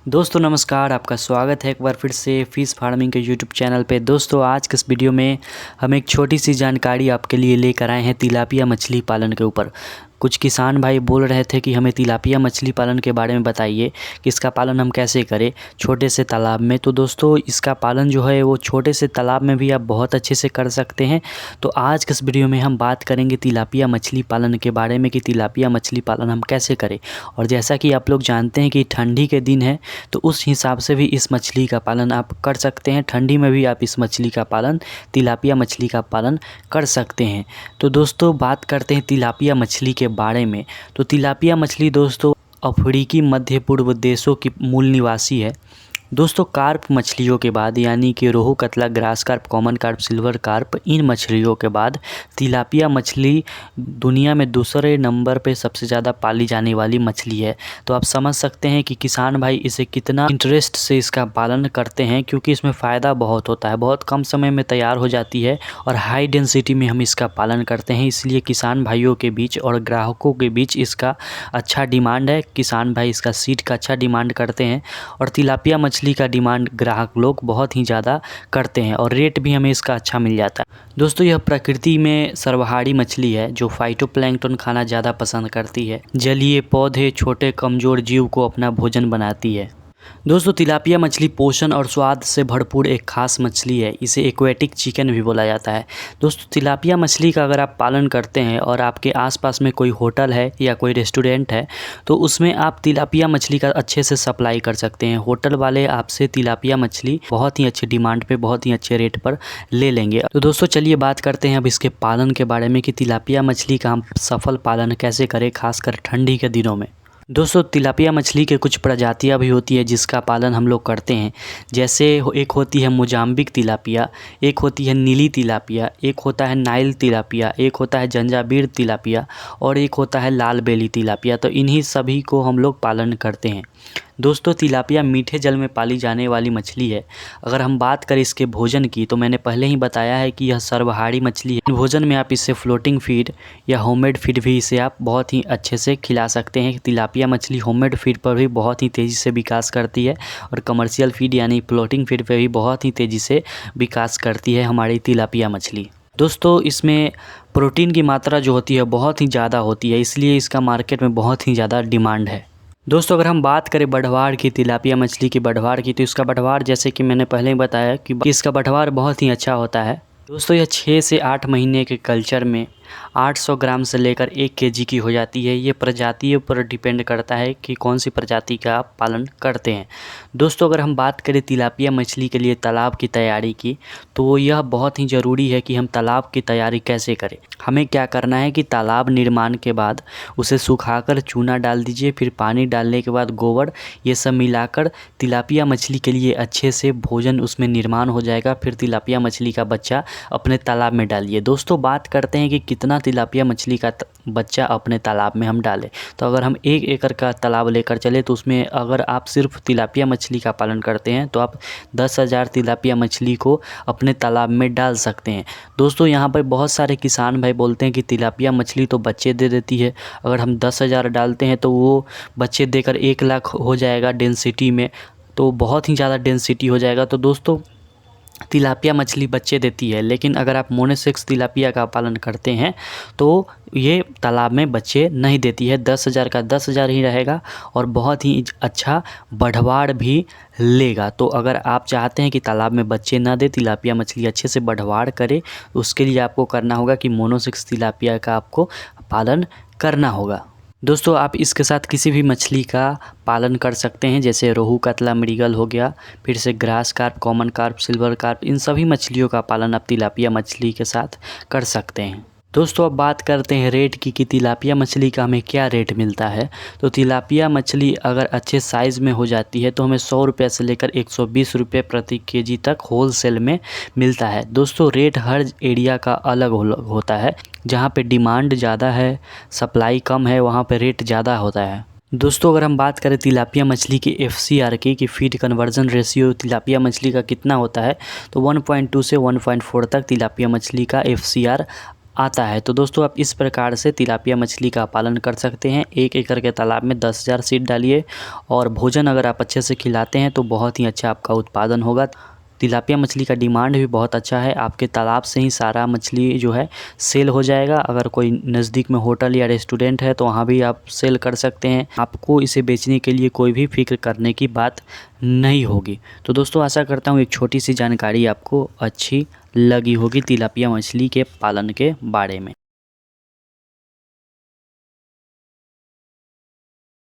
दोस्तों नमस्कार, आपका स्वागत है एक बार फिर से फ़िश फार्मिंग के यूट्यूब चैनल पे। दोस्तों आज के इस वीडियो में हम एक छोटी सी जानकारी आपके लिए लेकर आए हैं तिलापिया मछली पालन के ऊपर। कुछ किसान भाई बोल रहे थे कि हमें तिलापिया मछली पालन के बारे में बताइए कि इसका पालन हम कैसे करें छोटे से तालाब में। तो दोस्तों इसका पालन जो है वो छोटे से तालाब में भी आप बहुत अच्छे से कर सकते हैं। तो आज के इस वीडियो में हम बात करेंगे तिलापिया मछली पालन के बारे में कि तिलापिया मछली पालन हम कैसे करें। और जैसा कि आप लोग जानते हैं कि ठंडी के दिन है, तो उस हिसाब से भी इस मछली का पालन आप कर सकते हैं। ठंडी में भी आप इस मछली का पालन, तिलापिया मछली का पालन कर सकते हैं। तो दोस्तों बात करते हैं तिलापिया मछली के बारे में। तो तिलापिया मछली दोस्तों अफ्रीकी मध्य पूर्व देशों की मूल निवासी है। दोस्तों कार्प मछलियों के बाद यानी कि rohu, catla, grass carp, common carp, silver carp, इन मछलियों के बाद तिलापिया मछली दुनिया में दूसरे नंबर पे सबसे ज़्यादा पाली जाने वाली मछली है। तो आप समझ सकते हैं कि किसान भाई इसे कितना इंटरेस्ट से इसका पालन करते हैं, क्योंकि इसमें फ़ायदा बहुत होता है, बहुत कम समय में तैयार हो जाती है और हाई डेंसिटी में हम इसका पालन करते हैं। इसलिए किसान भाइयों के बीच और ग्राहकों के बीच इसका अच्छा डिमांड है। किसान भाई इसका सीड का अच्छा डिमांड करते हैं और तिलापिया मछली का डिमांड ग्राहक लोग बहुत ही ज़्यादा करते हैं और रेट भी हमें इसका अच्छा मिल जाता है। दोस्तों यह प्रकृति में सर्वहारी मछली है जो फाइटोप्लैंक्टन खाना ज़्यादा पसंद करती है। जलीय पौधे, छोटे कमज़ोर जीव को अपना भोजन बनाती है। दोस्तों तिलापिया मछली पोषण और स्वाद से भरपूर एक खास मछली है। इसे एक्वेटिक चिकन भी बोला जाता है। दोस्तों तिलापिया मछली का अगर आप पालन करते हैं और आपके आसपास में कोई होटल है या कोई रेस्टोरेंट है, तो उसमें आप तिलापिया मछली का अच्छे से सप्लाई कर सकते हैं। होटल वाले आपसे तिलापिया मछली बहुत ही अच्छे डिमांड पे, बहुत ही अच्छे रेट पर ले लेंगे। तो दोस्तों चलिए बात करते हैं अब इसके पालन के बारे में कि तिलापिया मछली का हम सफल पालन कैसे करें, खासकर ठंडी के दिनों में। दोस्तों तिलापिया मछली के कुछ प्रजातियां भी होती है जिसका पालन हम लोग करते हैं। जैसे एक होती है मोजाम्बिक तिलापिया, एक होती है नीली तिलापिया, एक होता है नाइल तिलापिया, एक होता है जंजाबीर तिलापिया और एक होता है लाल बेली तिलापिया। तो इन्हीं सभी को हम लोग पालन करते हैं। दोस्तों तिलापिया मीठे जल में पाली जाने वाली मछली है। अगर हम बात करें इसके भोजन की, तो मैंने पहले ही बताया है कि यह सर्वहारी मछली है। भोजन में आप इसे फ्लोटिंग फीड या होममेड फीड भी इसे आप बहुत ही अच्छे से खिला सकते हैं। तिलापिया मछली होममेड फीड पर भी बहुत ही तेज़ी से विकास करती है और कमर्शियल फीड यानी फ्लोटिंग फीड पर भी बहुत ही तेज़ी से विकास करती है हमारी तिलापिया मछली। दोस्तों इसमें प्रोटीन की मात्रा जो होती है बहुत ही ज़्यादा होती है, इसलिए इसका मार्केट में बहुत ही ज़्यादा डिमांड है। दोस्तों अगर हम बात करें बढ़वार की, तिलापिया मछली की बढ़वार की, तो इसका बढ़वार जैसे कि मैंने पहले ही बताया कि इसका बढ़वार बहुत ही अच्छा होता है। दोस्तों यह 6 से 8 महीने के कल्चर में 800 ग्राम से लेकर 1 केजी की हो जाती है। ये प्रजातियों पर डिपेंड करता है कि कौन सी प्रजाति का आप पालन करते हैं। दोस्तों अगर हम बात करें तिलापिया मछली के लिए तालाब की तैयारी की, तो यह बहुत ही ज़रूरी है कि हम तालाब की तैयारी कैसे करें। हमें क्या करना है कि तालाब निर्माण के बाद उसे सुखाकर चूना डाल दीजिए, फिर पानी डालने के बाद गोबर, ये सब मिलाकर तिलापिया मछली के लिए अच्छे से भोजन उसमें निर्माण हो जाएगा। फिर तिलापिया मछली का बच्चा अपने तालाब में डालिए। दोस्तों बात करते हैं कि कितना तिलापिया मछली का बच्चा अपने तालाब में हम डालें। तो अगर हम 1 एकड़ का तालाब लेकर चले, तो उसमें अगर आप सिर्फ तिलापिया मछली का पालन करते हैं तो आप 10,000 तिलापिया मछली को अपने तालाब में डाल सकते हैं। दोस्तों यहाँ पर बहुत सारे किसान भाई बोलते हैं कि तिलापिया मछली तो बच्चे दे देती है, अगर हम 10,000 डालते हैं तो वो बच्चे देकर 1 लाख हो जाएगा डेंसिटी में, तो बहुत ही ज़्यादा डेंसिटी हो जाएगा। तो दोस्तों तिलापिया मछली बच्चे देती है, लेकिन अगर आप मोनोसेक्स तिलापिया का पालन करते हैं तो ये तालाब में बच्चे नहीं देती है। 10,000 का 10,000 ही रहेगा और बहुत ही अच्छा बढ़वाड़ भी लेगा। तो अगर आप चाहते हैं कि तालाब में बच्चे ना दे, तिलापिया मछली अच्छे से बढ़वाड़ करे, उसके लिए आपको करना होगा कि मोनोसेक्स तिलापिया का आपको पालन करना होगा। दोस्तों आप इसके साथ किसी भी मछली का पालन कर सकते हैं, जैसे रोहू, कतला, मृगल हो गया, फिर से grass carp, common carp, silver carp, इन सभी मछलियों का पालन आप तिलापिया मछली के साथ कर सकते हैं। दोस्तों अब बात करते हैं रेट की कि तिलापिया मछली का हमें क्या रेट मिलता है। तो तिलापिया मछली अगर अच्छे साइज़ में हो जाती है तो हमें 100 रुपये से लेकर 120 रुपये प्रति केजी तक होलसेल में मिलता है। दोस्तों रेट हर एरिया का अलग होता है। जहाँ पे डिमांड ज़्यादा है, सप्लाई कम है, वहाँ पे रेट ज़्यादा होता है। दोस्तों अगर हम बात करें तिलापिया मछली की FCR की फीड कन्वर्जन रेशियो तिलापिया मछली का कितना होता है, तो 1.2 से 1.4 तक तिलापिया मछली का FCR आता है। तो दोस्तों आप इस प्रकार से तिलापिया मछली का पालन कर सकते हैं। 1 एकड़ के तालाब में 10,000 सीड डालिए और भोजन अगर आप अच्छे से खिलाते हैं तो बहुत ही अच्छा आपका उत्पादन होगा। तिलापिया मछली का डिमांड भी बहुत अच्छा है। आपके तालाब से ही सारा मछली जो है सेल हो जाएगा। अगर कोई नज़दीक में होटल या रेस्टोरेंट है तो वहाँ भी आप सेल कर सकते हैं। आपको इसे बेचने के लिए कोई भी फिक्र करने की बात नहीं होगी। तो दोस्तों आशा करता हूँ एक छोटी सी जानकारी आपको अच्छी लगी होगी तिलापिया मछली के पालन के बारे में।